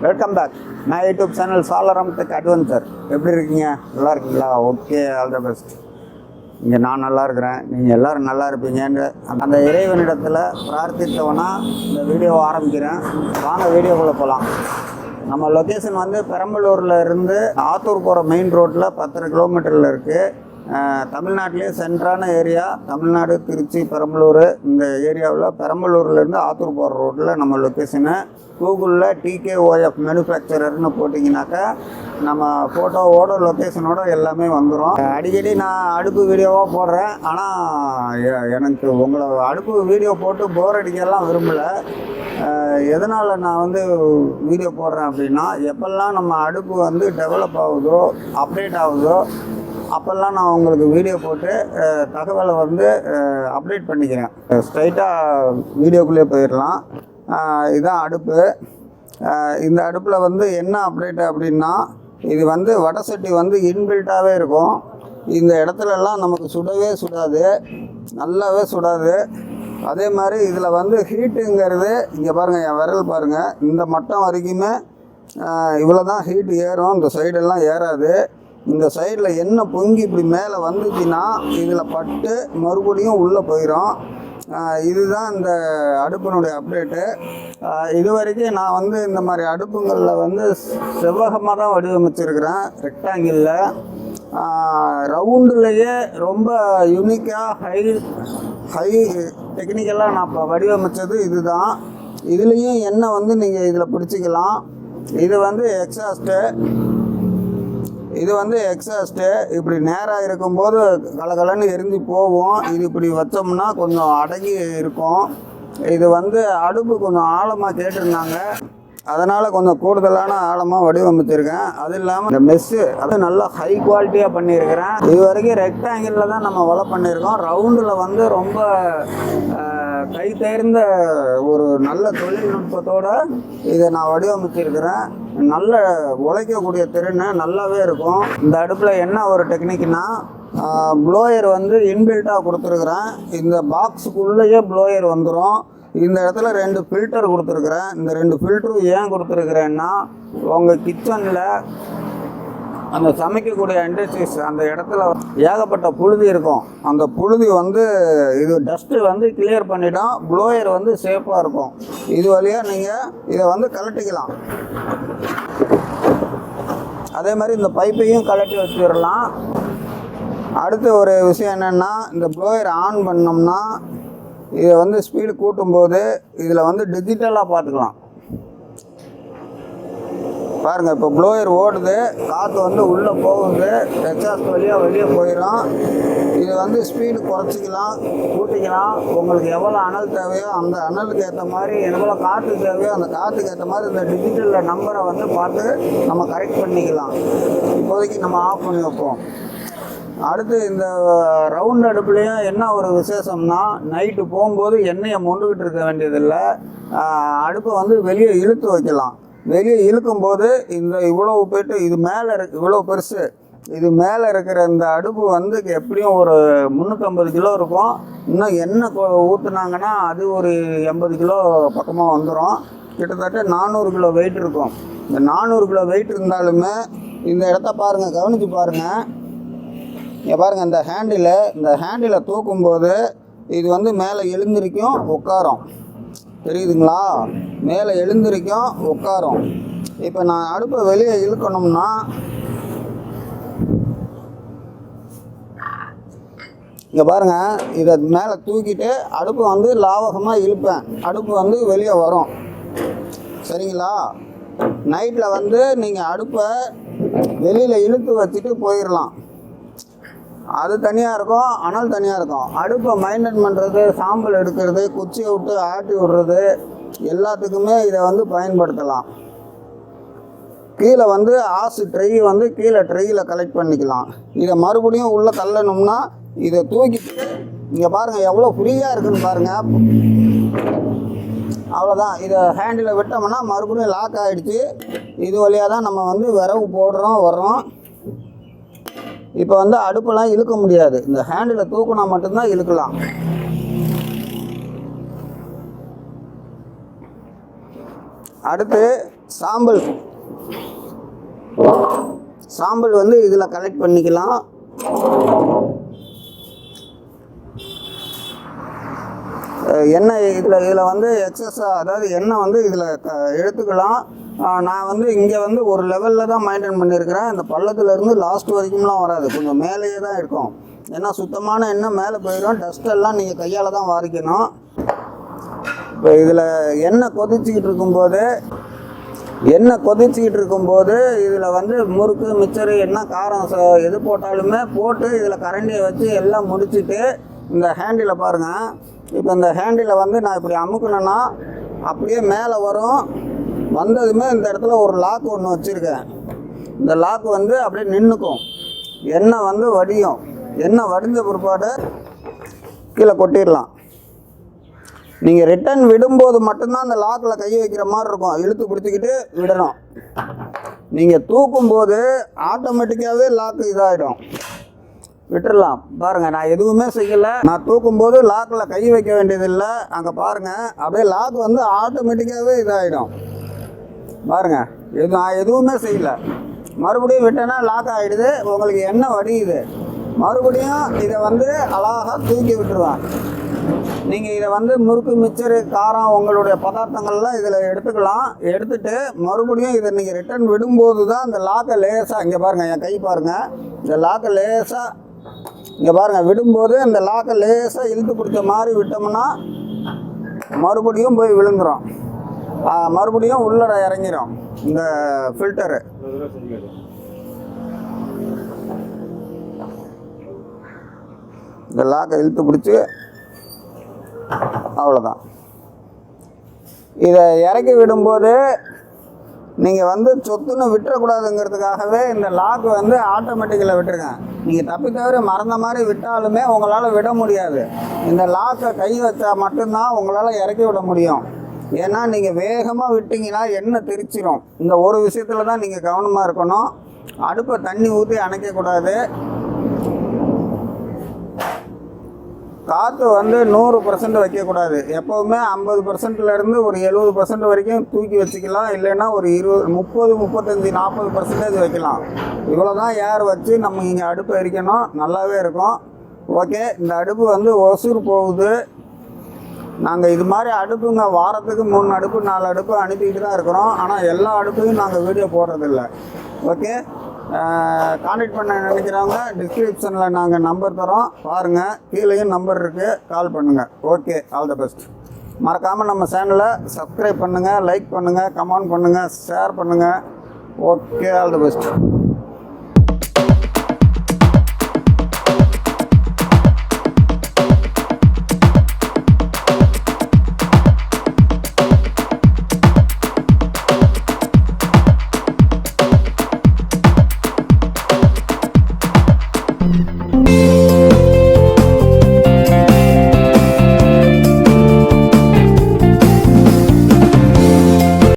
Welcome back. நான் YouTube channel சாலரம் tech adventure. எப்படி இருக்கீங்க? நல்லா இருக்கீங்களா? Okay, all the best. இங்கே நான் நல்லா இருக்கிறேன், நீங்கள் எல்லோரும் நல்லா இருப்பீங்கன்னு அந்த இறைவனிடத்தில் பிரார்த்தித்தவனா இந்த வீடியோவை ஆரம்பிக்கிறேன். வாங்க வீடியோக்குள்ளே போகலாம். நம்ம லொக்கேஷன் வந்து பெரம்பலூரில் இருந்து ஆத்தூர் போகிற மெயின் ரோட்டில் 10 கிலோமீட்டரில் இருக்குது. தமிழ்நாட்டிலே சென்ட்ரான ஏரியா. தமிழ்நாடு, திருச்சி, பெரம்பலூர் இந்த ஏரியாவில் பெரம்பலூர்லேருந்து ஆத்தூர் போகிற ரோட்டில் நம்ம லொக்கேஷனு. கூகுளில் TKOF மேனுஃபேக்சரர்னு போட்டிங்கனாக்கா நம்ம ஃபோட்டோவோட லொக்கேஷனோட எல்லாமே வந்துடும். அடிக்கடி நான் அடுப்பு வீடியோவாக போடுறேன், ஆனால் எனக்கு உங்களை அடுப்பு வீடியோ போட்டு போர் அடிக்கலாம் விரும்பலை. எதனால் நான் வந்து வீடியோ போடுறேன் அப்படின்னா, எப்பெல்லாம் நம்ம அடுப்பு வந்து டெவலப் ஆகுதோ, அப்டேட் ஆகுதோ, அப்போல்லாம் நான் உங்களுக்கு வீடியோ போட்டு தகவலை வந்து அப்டேட் பண்ணிக்கிறேன். ஸ்ட்ரைட்டாக வீடியோக்குள்ளே போயிடலாம். இதுதான் அடுப்பு. இந்த அடுப்பில் வந்து என்ன அப்டேட் அப்படின்னா, இது வந்து வடை சட்டி வந்து இன்பில்ட்டாகவே இருக்கும். இந்த இடத்துலலாம் நமக்கு சுடவே சுடாது, நல்லாவே சுடாது. அதே மாதிரி இதில் வந்து ஹீட்டுங்கிறது இங்கே பாருங்கள், என் விரல் பாருங்கள், இந்த மட்டம் வரைக்குமே இவ்வளோ தான் ஹீட் ஏறும். இந்த சைடெல்லாம் ஏறாது. இந்த சைடில் எண்ணெய் பொங்கி இப்படி மேலே வந்துச்சுன்னா இதில் பட்டு மறுபடியும் உள்ளே போயிடும். இதுதான் இந்த அடுப்பினுடைய அப்டேட்டு. இது வரைக்கும் நான் வந்து இந்த மாதிரி அடுப்புங்களில் வந்து செவ்வகமாக தான் வடிவமைச்சிருக்கிறேன், ரெக்டாங்கிளில். ரவுண்டுலேயே ரொம்ப யூனிக்காக ஹை டெக்னிக்கலாக நான் இப்போ வடிவமைச்சது இதுதான். இதுலேயும் எண்ணெய் வந்து நீங்கள் இதில் பிடிச்சிக்கலாம். இது வந்து எக்ஸாஸ்ட்டு இப்படி நேராக இருக்கும்போது கலகலன்னு எரிஞ்சு போகும். இது இப்படி வச்சோம்னா கொஞ்சம் அடங்கி இருக்கும். இது வந்து அடுப்பு கொஞ்சம் ஆழமாக கேட்டிருந்தாங்க, அதனால் கொஞ்சம் கூடுதலான ஆழமாக வடிவமைச்சிருக்கேன். அது இல்லாமல் இந்த மெஸ்ஸு அது நல்லா ஹை குவாலிட்டியாக பண்ணியிருக்கிறேன். இது வரைக்கும் ரெக்டாங்கிளில் தான் நம்ம வலை பண்ணியிருக்கோம். ரவுண்டில் வந்து ரொம்ப கை தேர்ந்த ஒரு நல்ல தொழில்நுட்பத்தோடு இதை நான் வடிவமைச்சிருக்கிறேன். நல்ல உழைக்கக்கூடிய திறன் நல்லாவே இருக்கும். இந்த அடுப்பில் என்ன ஒரு டெக்னிக்னா, ப்ளோயர் வந்து இன்பில்ட்டாக கொடுத்துருக்குறேன். இந்த பாக்ஸுக்குள்ளேயே ப்ளோயர் வந்துடும். இந்த இடத்துல 2 ஃபில்டர் கொடுத்துருக்குறேன். இந்த 2 ஃபில்டரும் ஏன் கொடுத்துருக்குறேன்னா, உங்கள் கிச்சனில் அந்த சமைக்கக்கூடிய இண்டஸ்ட்ரீஸ் அந்த இடத்துல ஏகப்பட்ட புழுதி இருக்கும். அந்த புழுதி வந்து இது டஸ்ட்டு வந்து கிளியர் பண்ணிடும். ப்ளோயர் வந்து சேஃபாக இருக்கும். இது வழியாக நீங்கள் இதை வந்து கலட்டிக்கலாம். அதே மாதிரி இந்த பைப்பையும் கலட்டி வச்சுடலாம். அடுத்த ஒரு விஷயம் என்னென்னா, இந்த ப்ளோயர் ஆன் பண்ணோம்னா இதை வந்து ஸ்பீடு கூட்டும்போது இதில் வந்து டிஜிட்டலாக பார்த்துக்கலாம். பாருங்கள், இப்போ ப்ளோயர் ஓடுது, காற்று வந்து உள்ளே போகுது, எக்ஸாஸ்ட் வழியாக வெளியே போயிடும். இது வந்து ஸ்பீடு குறைச்சிக்கலாம், கூட்டிக்கலாம். உங்களுக்கு எவ்வளோ அனல் தேவையோ அந்த அனலுக்கு ஏற்ற மாதிரி, எவ்வளோ காற்று தேவையோ அந்த காற்றுக்கு ஏற்ற மாதிரி இந்த டிஜிட்டலில் நம்பரை வந்து பார்த்து நம்ம கரெக்ட் பண்ணிக்கலாம். இப்போதைக்கு நம்ம ஆஃப் பண்ணி வைப்போம். அடுத்து இந்த ரவுண்ட் அடுப்புலேயும் என்ன ஒரு விசேஷம்னா, நைட்டு போகும்போது எண்ணெயை மொண்டுக்கிட்டு இருக்க வேண்டியதில்லை. அடுப்பை வந்து வெளியே இழுத்து வைக்கலாம். வெளியே இழுக்கும்போது இந்த இவ்வளோ போய்ட்டு இது மேலே இவ்வளோ பெருசு, இது மேலே இருக்கிற இந்த அடுப்பு வந்து எப்படியும் ஒரு 350 கிலோ இருக்கும். இன்னும் எண்ணெய் ஊற்றுனாங்கன்னா அது ஒரு 80 கிலோ பக்கமாக வந்துடும். கிட்டத்தட்ட 400 கிலோ வெயிட் இருக்கும். இந்த 400 கிலோ வெயிட் இருந்தாலுமே இந்த இடத்த பாருங்கள், கவனித்து பாருங்கள். இங்கே பாருங்கள், இந்த ஹேண்டிலை தூக்கும்போது இது வந்து மேலே எழுந்திருக்கும், உட்காரும். தெரியுதுங்களா? மேலே எழுந்திருக்கும், உட்காரும். இப்போ நான் அடுப்பை வெளியே இழுக்கணும்னா இங்கே பாருங்கள், இதை மேலே தூக்கிட்டு அடுப்பு வந்து லாவகமாக இழுப்பேன். அடுப்பு வந்து வெளியே வரும். சரிங்களா? நைட்டில் வந்து நீங்கள் அடுப்பை வெளியில் இழுத்து வச்சுட்டு போயிடலாம். அது தனியாக இருக்கும், அனல் தனியாக இருக்கும். அடுப்பை மெயின்டைன் பண்ணுறது, சாம்பல் எடுக்கிறது, குச்சியை விட்டு ஆட்டி விடுறது எல்லாத்துக்குமே இதை வந்து பயன்படுத்தலாம். கீழே வந்து ட்ரை வந்து கீழே ட்ரையில் கலெக்ட் பண்ணிக்கலாம். இதை மறுபடியும் உள்ளே தள்ளணும்னா இதை தூக்கிட்டு இங்கே பாருங்கள் எவ்வளோ ஃப்ரீயாக இருக்குதுன்னு பாருங்கள். அவ்வளோதான். இதை ஹேண்டில் விட்டோம்னா மறுபடியும் லாக் ஆகிடுச்சு. இது வழியாக தான் நம்ம வந்து விரவு போடுறோம் வர்றோம். இப்போ வந்து அடுப்பெல்லாம் இழுக்க முடியாது, இந்த ஹேண்டில் தூக்கினா மட்டும்தான் இழுக்கலாம். அடுத்து சாம்பல் சாம்பல் வந்து இதில் கலெக்ட் பண்ணிக்கலாம். எண்ணெய் இதில் வந்து எக்ஸஸாக, அதாவது எண்ணெய் வந்து இதில் எடுத்துக்கலாம். நான் வந்து இங்கே வந்து ஒரு லெவலில் தான் மெயின்டைன் பண்ணியிருக்கிறேன். இந்த பள்ளத்துலேருந்து லாஸ்ட் வரைக்கும்லாம் வராது, கொஞ்சம் மேலேயே தான் இருக்கும். ஏன்னா சுத்தமான எண்ணெய் மேலே போயிடும், டஸ்ட்டெல்லாம் நீங்கள் கையால் தான் வாரிக்கணும். இப்போ இதில் எண்ணெய் கொதிச்சிக்கிட்டு இருக்கும்போது இதில் வந்து முறுக்கு, மிச்சரு, என்ன காரம் எது போட்டாலுமே போட்டு இதில் கரண்டியை வச்சு எல்லாம் முடிச்சுட்டு இந்த ஹேண்டில் பாருங்கள். இப்போ இந்த ஹேண்டில் வந்து நான் இப்படி அமுக்கணுன்னா அப்படியே மேலே வரும். வந்ததுமே இந்த இடத்துல ஒரு லாக் ஒன்று வச்சுருக்கேன். இந்த லாக் வந்து அப்படியே நின்றுக்கும். எண்ணெய் வந்து வடியும். எண்ணெய் வடிஞ்ச பிற்பாடு கீழே கொட்டிடலாம். நீங்கள் ரிட்டன் விடும்போது மட்டும்தான் அந்த லாக்கில் கை வைக்கிற மாதிரி இருக்கும், இழுத்து பிடிச்சிக்கிட்டு விடணும். நீங்கள் தூக்கும்போது ஆட்டோமேட்டிக்காகவே லாக்கு இதாகிடும், விட்டுடலாம். பாருங்கள், நான் எதுவுமே செய்யலை. நான் தூக்கும்போது லாக்கில் கை வைக்க வேண்டியதில்லை. அங்கே பாருங்கள், அப்படியே லாக் வந்து ஆட்டோமேட்டிக்காகவே இதாகிடும். பாருங்கள், நான் எதுவுமே செய்யலை. மறுபடியும் விட்டேன்னா லாக் ஆகிடுது. உங்களுக்கு எண்ணெய் வடியுது. மறுபடியும் இதை வந்து அழகாக தூக்கி விட்டுருவேன். நீங்கள் இதை வந்து முறுக்கு, மிச்சரு, காரம், உங்களுடைய பதார்த்தங்கள்லாம் இதில் எடுத்துக்கலாம். எடுத்துகிட்டு மறுபடியும் இதை நீங்கள் ரிட்டன் விடும்போது தான் இந்த லாக்கை லேசாக, இங்கே பாருங்கள், என் கை பாருங்கள், இந்த லாக்கை லேசாக இங்கே பாருங்கள், விடும்போது இந்த லாக்கை லேசாக இழுத்து பிடிச்ச மாதிரி விட்டோம்னா மறுபடியும் போய் விழுந்துடும். மறுபடியும் உள்ளட இறங்கிடும் இந்த ஃபில்டரு. இந்த லாக்கை இழுத்து பிடிச்சி அவ்வளோதான். இதை இறக்கி விடும்போது நீங்கள் வந்து சொத்துன்னு விட்டுறக்கூடாதுங்கிறதுக்காகவே இந்த லாக் வந்து ஆட்டோமேட்டிக்கில் விட்டுருங்க. நீங்கள் தப்பி தவிர மறந்த மாதிரி விட்டாலுமே உங்களால் விட முடியாது. இந்த லாக்கை கை வச்சா மட்டும்தான் உங்களால் இறக்கி விட முடியும். ஏன்னா நீங்கள் வேகமாக விட்டிங்கன்னா எண்ணெய் தெரிச்சிடும். இந்த ஒரு விஷயத்தில் தான் நீங்கள் கவனமாக இருக்கணும். அடுப்பை தண்ணி ஊற்றி அணைக்கக்கூடாது. காற்று வந்து 100% வைக்கக்கூடாது. எப்போவுமே 50%லேருந்து ஒரு 70% வரைக்கும் தூக்கி வச்சுக்கலாம். இல்லைன்னா ஒரு 20, 30, 35, 40% வைக்கலாம். இவ்வளோ தான் ஏர் வச்சு நம்ம இங்கே அடுப்பை எரிக்கணும். நல்லாவே இருக்கும். ஓகே, இந்த அடுப்பு வந்து ஒசூர் போகுது. நாங்கள் இது மாதிரி அடுப்புங்க வாரத்துக்கு 3 அடுப்பு 4 அடுப்பு அனுப்பிக்கிட்டு தான் இருக்கிறோம். ஆனால் எல்லா அடுப்பையும் நாங்கள் வீடியோ போடுறதில்ல. ஓகே, கான்டாக்ட் பண்ண நினைக்கிறவங்க டிஸ்கிரிப்ஷனில் நாங்கள் நம்பர் தரோம், பாருங்கள். கீழேயும் நம்பர் இருக்குது, கால் பண்ணுங்கள். Okay, all the best. மறக்காமல் நம்ம சேனலை சப்ஸ்கிரைப் பண்ணுங்கள், லைக் பண்ணுங்கள், கமெண்ட் பண்ணுங்கள், ஷேர் பண்ணுங்கள். Okay, all the best.